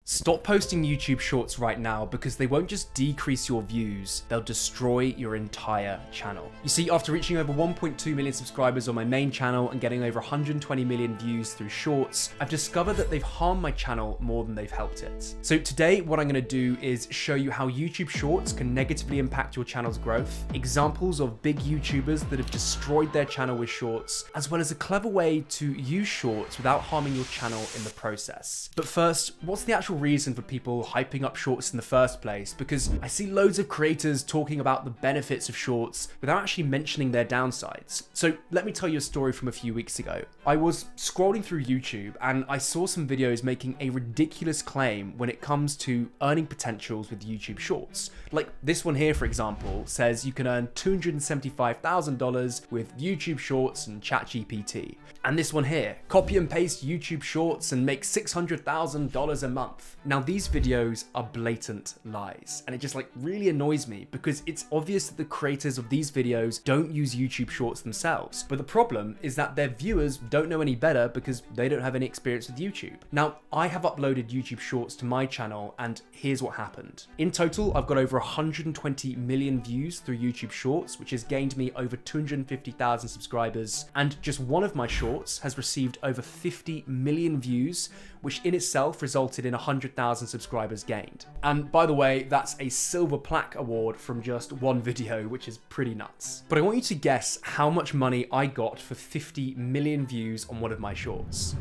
Stop posting YouTube Shorts right now because they won't just decrease your views, they'll destroy your entire channel. You see, after reaching over 1.2 million subscribers on my main channel and getting over 120 million views through Shorts, I've discovered that they've harmed my channel more than they've helped it. So today, what I'm going to do is show you how YouTube Shorts can negatively impact your channel's growth, examples of big YouTubers that have destroyed their channel with Shorts, as well as a clever way to use Shorts without harming your channel in the process. But first, what's the actual reason for people hyping up Shorts in the first place? Because I see loads of creators talking about the benefits of Shorts without actually mentioning their downsides. So let me tell you a story from a few weeks ago. I was scrolling through YouTube and I saw some videos making a ridiculous claim when it comes to earning potentials with YouTube Shorts. Like this one here, for example, says you can earn $275,000 with YouTube Shorts and ChatGPT. And this one here, copy and paste YouTube Shorts and make $600,000 a month. Now these videos are blatant lies, and it just really annoys me because it's obvious that the creators of these videos don't use YouTube Shorts themselves. But the problem is that their viewers don't know any better because they don't have any experience with YouTube. Now, I have uploaded YouTube Shorts to my channel and here's what happened. In total, I've got over 120 million views through YouTube Shorts, which has gained me over 250,000 subscribers. And just one of my shorts has received over 50 million views, which in itself resulted in 100,000 subscribers gained. And by the way, that's a silver plaque award from just one video, which is pretty nuts. But I want you to guess how much money I got for 50 million views on one of my shorts.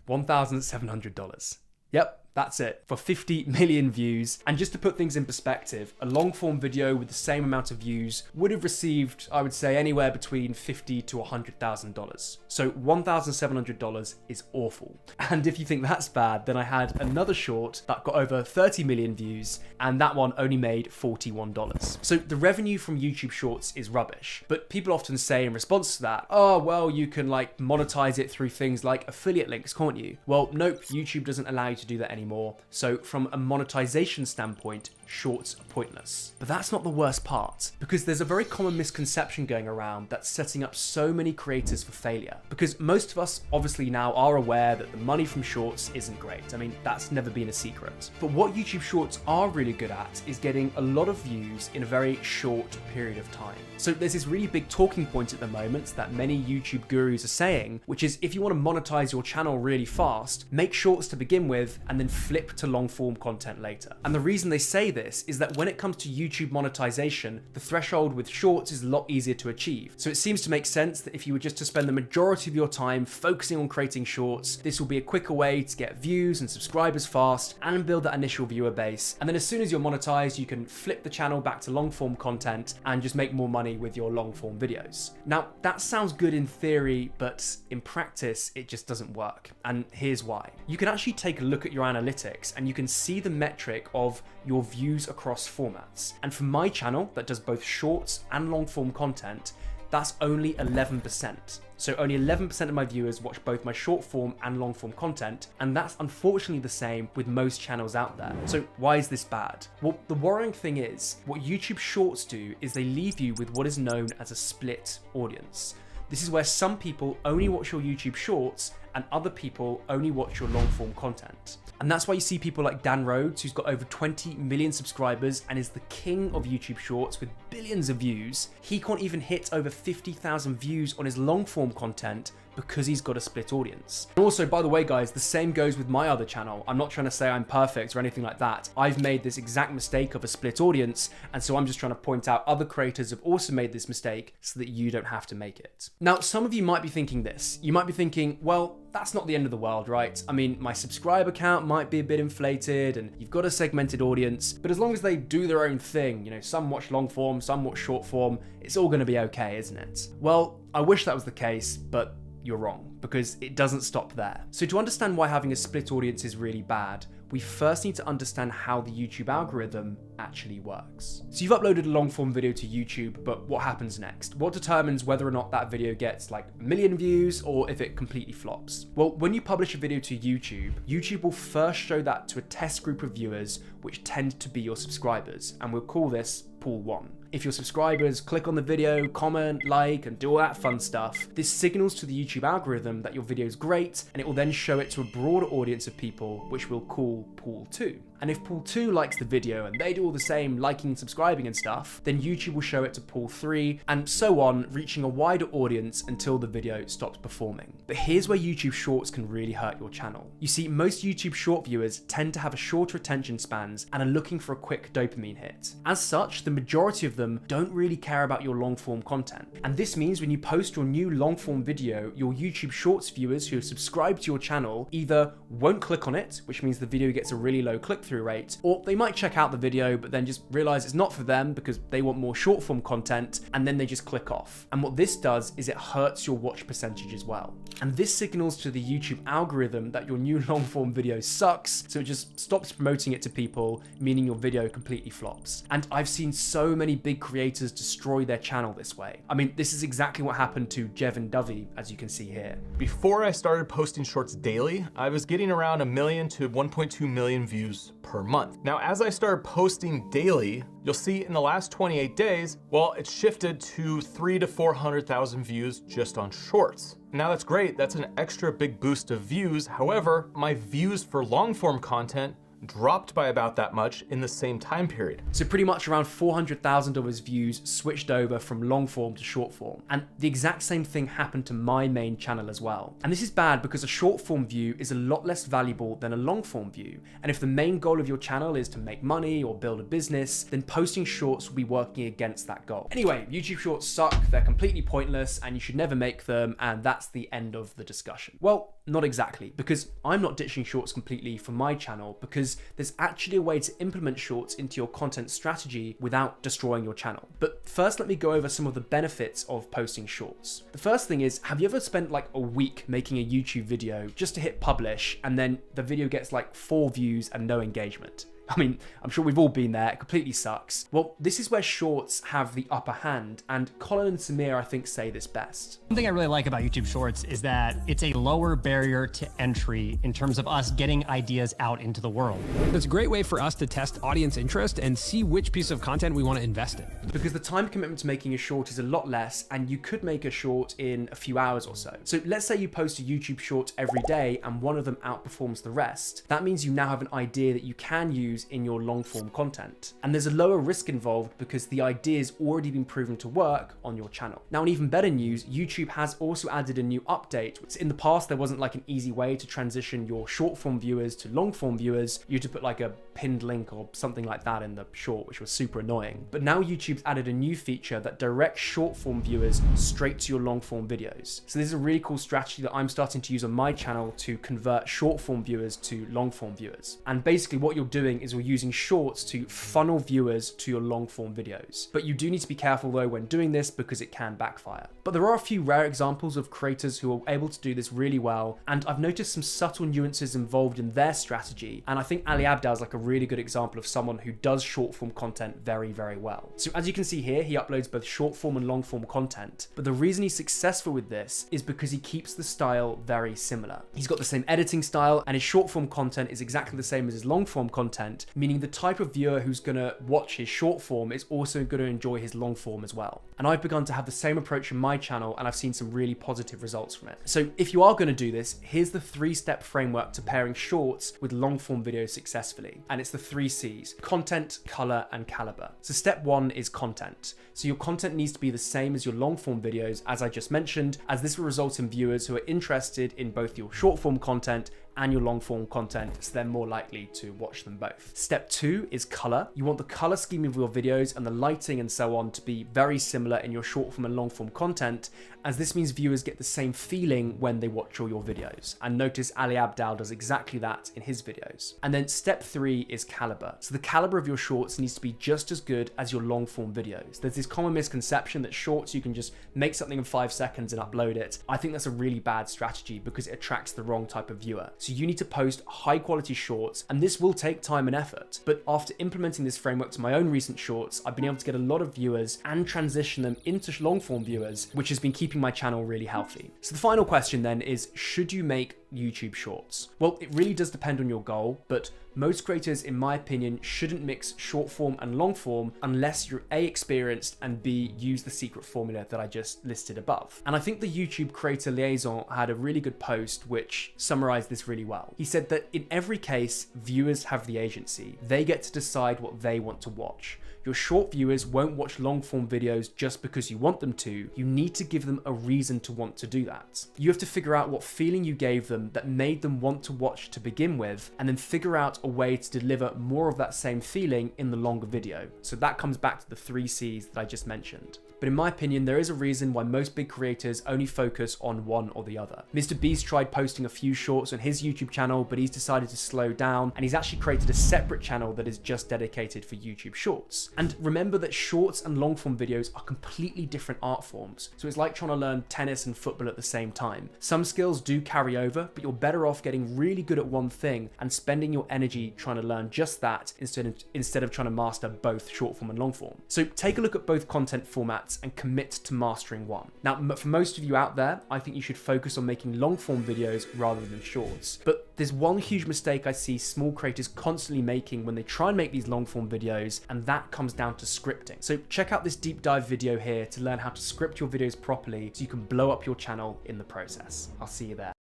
$1,700. Yep. That's it, for 50 million views. And just to put things in perspective, a long form video with the same amount of views would have received, I would say, anywhere between $50,000 to $100,000. So $1,700 is awful. And if you think that's bad, then I had another short that got over 30 million views, and that one only made $41. So the revenue from YouTube Shorts is rubbish. But people often say in response to that, oh, well, you can monetize it through things like affiliate links, can't you? Well, nope, YouTube doesn't allow you to do that anymore. So from a monetization standpoint, Shorts are pointless. But that's not the worst part, because there's a very common misconception going around that's setting up so many creators for failure. Because most of us obviously now are aware that the money from Shorts isn't great. I mean, that's never been a secret. But what YouTube Shorts are really good at is getting a lot of views in a very short period of time. So there's this really big talking point at the moment that many YouTube gurus are saying, which is if you want to monetize your channel really fast, make Shorts to begin with and then flip to long form content later. And the reason they say this is that when it comes to YouTube monetization, the threshold with Shorts is a lot easier to achieve. So it seems to make sense that if you were just to spend the majority of your time focusing on creating Shorts, this will be a quicker way to get views and subscribers fast and build that initial viewer base. And then as soon as you're monetized, you can flip the channel back to long form content and just make more money with your long form videos. Now, that sounds good in theory, but in practice, it just doesn't work. And here's why. You can actually take a look at your analytics and you can see the metric of your views across formats. And for my channel that does both Shorts and long form content, that's only 11%. So only 11% of my viewers watch both my short form and long form content, and that's unfortunately the same with most channels out there. So why is this bad? Well, the worrying thing is, what YouTube Shorts do is they leave you with what is known as a split audience. This is where some people only watch your YouTube Shorts and other people only watch your long form content. And that's why you see people like Dan Rhodes, who's got over 20 million subscribers and is the king of YouTube Shorts with billions of views. He can't even hit over 50,000 views on his long form content because he's got a split audience. And also, by the way, guys, the same goes with my other channel. I'm not trying to say I'm perfect or anything like that. I've made this exact mistake of a split audience, and so I'm just trying to point out other creators have also made this mistake so that you don't have to make it. Now, some of you might be thinking this. You might be thinking, well, that's not the end of the world, right? I mean, my subscriber count might be a bit inflated and you've got a segmented audience, but as long as they do their own thing, some watch long form, some watch short form, it's all going to be okay, isn't it? Well, I wish that was the case, but you're wrong, because it doesn't stop there. So to understand why having a split audience is really bad, we first need to understand how the YouTube algorithm actually works. So you've uploaded a long form video to YouTube, but what happens next? What determines whether or not that video gets a million views or if it completely flops? Well, when you publish a video to YouTube, YouTube will first show that to a test group of viewers, which tend to be your subscribers, and we'll call this pool 1. If your subscribers click on the video, comment, like, and do all that fun stuff, this signals to the YouTube algorithm that your video is great, and it will then show it to a broader audience of people, which we'll call pool 2. And if pool 2 likes the video and they do all the same liking, subscribing and stuff, then YouTube will show it to pool 3 and so on, reaching a wider audience until the video stops performing. But here's where YouTube Shorts can really hurt your channel. You see, most YouTube Short viewers tend to have a shorter attention spans and are looking for a quick dopamine hit. As such, the majority of them don't really care about your long form content. And this means when you post your new long form video, your YouTube Shorts viewers who have subscribed to your channel either won't click on it, which means the video gets a really low click-through rate, or they might check out the video but then just realize it's not for them because they want more short form content, and then they just click off. And what this does is it hurts your watch percentage as well. And this signals to the YouTube algorithm that your new long form video sucks, so it just stops promoting it to people, meaning your video completely flops. And I've seen so many big creators destroy their channel this way. I mean, this is exactly what happened to Jevin Dovey, as you can see here. Before I started posting shorts daily, I was getting around 1 million to 1.2 million views per month. Now, as I started posting daily, you'll see in the last 28 days, well, it's shifted to 300,000 to 400,000 views just on shorts. Now that's great, that's an extra big boost of views. However, my views for long form content dropped by about that much in the same time period. So pretty much around 400,000 of his views switched over from long form to short form. And the exact same thing happened to my main channel as well. And this is bad because a short form view is a lot less valuable than a long form view. And if the main goal of your channel is to make money or build a business, then posting shorts will be working against that goal. Anyway, YouTube Shorts suck, they're completely pointless, and you should never make them, and that's the end of the discussion. Well, not exactly, because I'm not ditching shorts completely for my channel, because there's actually a way to implement shorts into your content strategy without destroying your channel. But first, let me go over some of the benefits of posting shorts. The first thing is, have you ever spent like a week making a YouTube video just to hit publish, and then the video gets like 4 views and no engagement? I mean, I'm sure we've all been there, it completely sucks. Well, this is where shorts have the upper hand, and Colin and Samir, I think, say this best. One thing I really like about YouTube Shorts is that it's a lower barrier to entry in terms of us getting ideas out into the world. It's a great way for us to test audience interest and see which piece of content we want to invest in. Because the time commitment to making a short is a lot less, and you could make a short in a few hours or so. So let's say you post a YouTube short every day and one of them outperforms the rest. That means you now have an idea that you can use in your long form content. And there's a lower risk involved because the idea's already been proven to work on your channel. Now, in even better news, YouTube has also added a new update. In the past, there wasn't like an easy way to transition your short form viewers to long form viewers. You had to put like a pinned link or something like that in the short, which was super annoying. But now YouTube's added a new feature that directs short form viewers straight to your long form videos. So this is a really cool strategy that I'm starting to use on my channel to convert short form viewers to long form viewers. And basically what you're doing is you're using shorts to funnel viewers to your long form videos. But you do need to be careful though when doing this because it can backfire. But there are a few rare examples of creators who are able to do this really well, and I've noticed some subtle nuances involved in their strategy, and I think Ali Abdaal is like a really good example of someone who does short form content very, very well. So as you can see here, he uploads both short form and long form content, but the reason he's successful with this is because he keeps the style very similar. He's got the same editing style, and his short form content is exactly the same as his long form content, meaning the type of viewer who's gonna watch his short form is also gonna enjoy his long form as well. And I've begun to have the same approach in my channel, and I've seen some really positive results from it. So if you are gonna do this, here's the 3-step framework to pairing shorts with long form videos successfully. And it's the 3 C's: content, color, and caliber. So step 1 is content. So your content needs to be the same as your long form videos, as I just mentioned, as this will result in viewers who are interested in both your short form content and your long form content, so they're more likely to watch them both. Step 2 is color. You want the color scheme of your videos and the lighting and so on to be very similar in your short form and long form content, as this means viewers get the same feeling when they watch all your videos. And notice Ali Abdaal does exactly that in his videos. And then step 3 is caliber. So the caliber of your shorts needs to be just as good as your long form videos. There's this common misconception that shorts, you can just make something in 5 seconds and upload it. I think that's a really bad strategy because it attracts the wrong type of viewer. So you need to post high quality shorts, and this will take time and effort. But after implementing this framework to my own recent shorts, I've been able to get a lot of viewers and transition them into long form viewers, which has been keeping my channel really healthy. So the final question then is, should you make YouTube Shorts? Well, it really does depend on your goal, but most creators, in my opinion, shouldn't mix short form and long form unless you're A, experienced, and B, use the secret formula that I just listed above. And I think the YouTube Creator Liaison had a really good post which summarized this really well. He said that in every case, viewers have the agency. They get to decide what they want to watch. Your short viewers won't watch long form videos just because you want them to. You need to give them a reason to want to do that. You have to figure out what feeling you gave them that made them want to watch to begin with, and then figure out a way to deliver more of that same feeling in the longer video. So that comes back to the 3 C's that I just mentioned. But in my opinion, there is a reason why most big creators only focus on one or the other. Mr. Beast tried posting a few shorts on his YouTube channel, but he's decided to slow down, and he's actually created a separate channel that is just dedicated for YouTube Shorts. And remember that shorts and long form videos are completely different art forms. So it's like trying to learn tennis and football at the same time. Some skills do carry over, but you're better off getting really good at one thing and spending your energy trying to learn just that instead of trying to master both short form and long form. So take a look at both content formats and commit to mastering one. Now, for most of you out there, I think you should focus on making long form videos rather than shorts. But there's one huge mistake I see small creators constantly making when they try and make these long form videos, and that comes down to scripting. So check out this deep dive video here to learn how to script your videos properly so you can blow up your channel in the process. I'll see you there.